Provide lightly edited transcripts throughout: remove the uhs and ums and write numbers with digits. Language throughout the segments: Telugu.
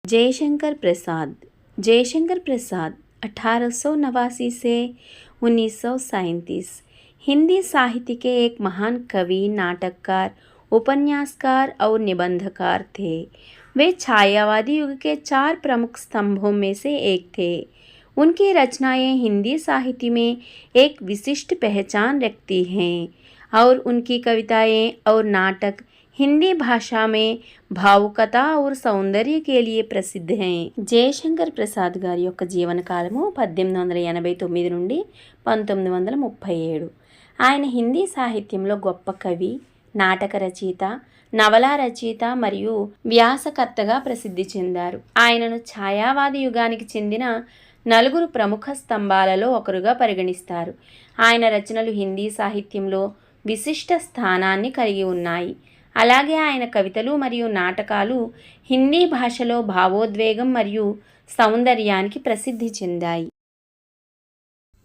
जयशंकर प्रसाद 1889 से 1937 हिंदी साहित्य के एक महान कवि, नाटककार, उपन्यासकार और निबंधकार थे। वे छायावादी युग के 4 प्रमुख स्तंभों में से एक थे। उनकी रचनाएं हिंदी साहित्य में एक विशिष्ट पहचान रखती हैं और उनकी कविताएं और नाटक हिंदी भाषा में भावुकता और సౌందర్య के लिए प्रसिद्ध हैं। జయశంకర్ ప్రసాద్ గారి యొక్క జీవనకాలము 1889 నుండి 1937. ఆయన హిందీ సాహిత్యంలో గొప్ప కవి, నాటక రచయిత, నవలా రచయిత మరియు వ్యాసకర్తగా ప్రసిద్ధి చెందారు. ఆయనను ఛాయావాది యుగానికి చెందిన 4 ప్రముఖ స్తంభాలలో ఒకరుగా పరిగణిస్తారు. ఆయన రచనలు హిందీ సాహిత్యంలో విశిష్ట స్థానాన్ని కలిగి ఉన్నాయి. అలాగే ఆయన కవితలు మరియు నాటకాలు హిందీ భాషలో భావోద్వేగం మరియు సౌందర్యానికి ప్రసిద్ధి చెందాయి.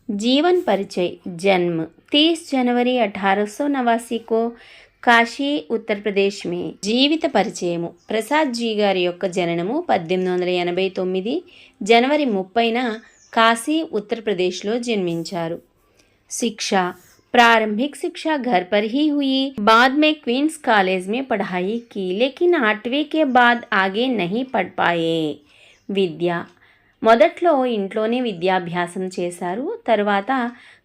जीवन परिचय जन्म 30 जनवरी 1889 को కాశీ ఉత్తరప్రదేశ్ మే. జీవిత పరిచయము ప్రసాద్ జీ గారి యొక్క జననము 1889 జనవరి 30న కాశీ ఉత్తరప్రదేశ్లో జన్మించారు. శిక్ష प्रारंभिक शिक्षा घर पर ही हुई. बाद में क्वींस कॉलेज में पढ़ाई की, लेकिन 8वीं के बाद आगे नहीं पढ़ पाए. విద్య మొదట్లో ఇంట్లోనే విద్యాభ్యాసం చేశారు. తర్వాత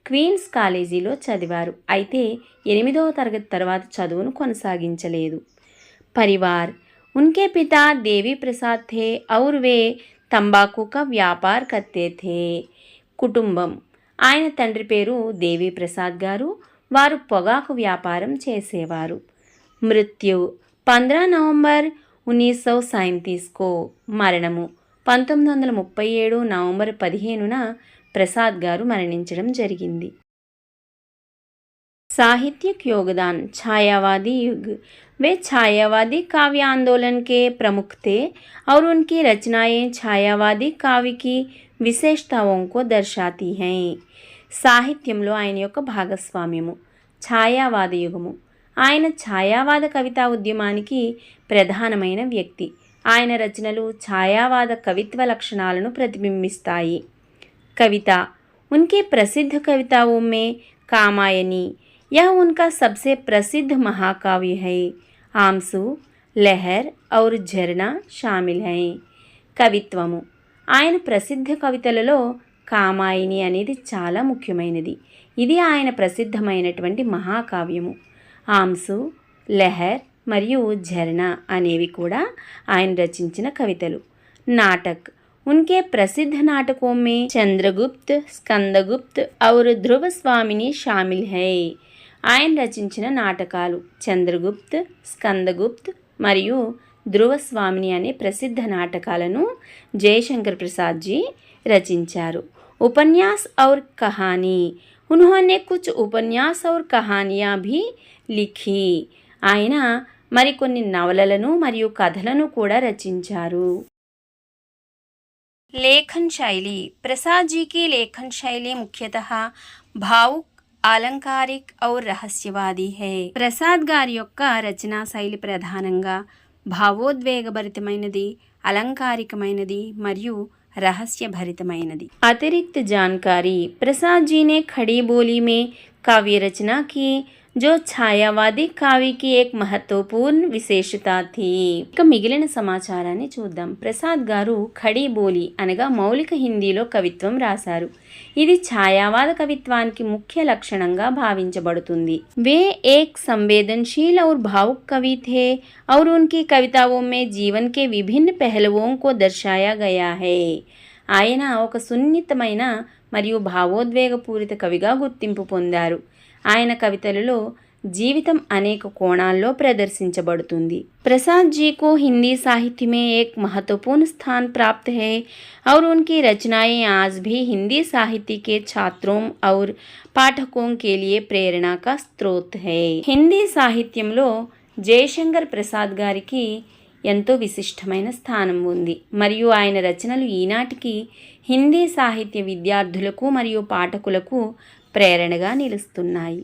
క్వీన్స్ కాలేజీలో చదివారు. అయితే 8వ తరగతి తర్వాత చదువును కొనసాగించలేదు. परिवार उनके पिता देवी प्रसाद थे और वे तंबाकू का व्यापार करते थे. కుటుంబం ఆయన తండ్రి పేరు దేవి ప్రసాద్ గారు. వారు పొగాకు వ్యాపారం చేసేవారు. మృత్యు 15 నవంబర్ 1937 को మరణము 1937 నవంబర్ 15న ప్రసాద్ గారు మరణించడం జరిగింది. साहित्यिक योगदान छायावादी युग वे छायावादी काव्य आंदोलन के प्रमुख थे और उनकी रचनाएं छायावादी काव्य की విశేషతాओं को दर्शाती हैं. సాహిత్యంలో ఆయన యొక్క భాగస్వామ్యము ఛాయావాద యుగము. ఆయన ఛాయావాద కవితా ఉద్యమానికి ప్రధానమైన వ్యక్తి. ఆయన రచనలు ఛాయావాద కవిత్వ లక్షణాలను ప్రతిబింబిస్తాయి. కవిత उनकी प्रसिद्ध कविताओं में कामायनी यह उनका सबसे प्रसिद्ध महाकाव्य है. आंसू, लहर और झरना शामिल हैं. కవిత్వము ఆయన ప్రసిద్ధ కవితలలో కామాయిని అనేది చాలా ముఖ్యమైనది. ఇది ఆయన ప్రసిద్ధమైనటువంటి మహాకావ్యము. ఆంసు, లహర్ మరియు ఝర్నా అనేవి కూడా ఆయన రచించిన కవితలు. నాటక్ उनके प्रसिद्ध नाटकों में चंद्रगुप्त, स्कंदगुप्त और ध्रुव स्वामिनी शामिल है. ఆయన రచించిన నాటకాలు చంద్రగుప్త్, స్కందగుప్త్ మరియు ధ్రువస్వామిని అనే ప్రసిద్ధ నాటకాలను జయశంకర్ ప్రసాద్ जी रचिंचारू. उपन्यास और कहानी उन्होंने कुछ उपन्यास और कहानियाँ भी लिखी. ఆయన మరికొన్ని నవలలను మరియు కథలను కూడా రచించారు. लेखन शैली प्रसाद जी की लेखन शैली मुख्यतः भावुक, आलंकारिक और रहस्यवादी है. ప్రసాద్ గారి యొక్క రచనా శైలి ప్రధానంగా భావోద్వేగభరితమైనది, అలంకారికమైనది మరియు रहस्यभरितమైనది. अतिरिक्त जानकारी प्रसाद जी ने खड़ी बोली में काव्य रचना की जो ఛాయావాది కావ్య की एक महत्वपूर्ण विशेषता थी. ఇక మిగిలిన సమాచారాన్ని చూద్దాం. ప్రసాద్ గారు ఖడీ బోలి అనగా మౌలిక హిందీలో కవిత్వం రాశారు. ఇది ఛాయావాద కవిత్వానికి ముఖ్య లక్షణంగా భావించబడుతుంది. वे एक संवेदनशील और भावुक कवि थे और उनकी कविताओं में जीवन के विभिन्न पहलुओं को दर्शाया गया है. ఆయన ఒక సున్నితమైన మరియు భావోద్వేగపూరిత కవిగా గుర్తింపు పొందారు. ఆయన కవితలలో జీవితం అనేక కోణాల్లో ప్రదర్శించబడుతుంది. प्रसाद जी को हिंदी साहित्य में एक महत्वपूर्ण स्थान प्राप्त है और उनकी रचनाएं आज भी हिंदी साहित्य के छात्रों और पाठकों के लिए प्रेरणा का स्रोत है. హిందీ సాహిత్యంలో జయశంకర్ ప్రసాద్ గారికి ఎంతో విశిష్టమైన స్థానం ఉంది మరియు ఆయన రచనలు ఈనాటికి హిందీ సాహిత్య విద్యార్థులకు మరియు పాఠకులకు ప్రేరణగా నిలుస్తున్నాయి.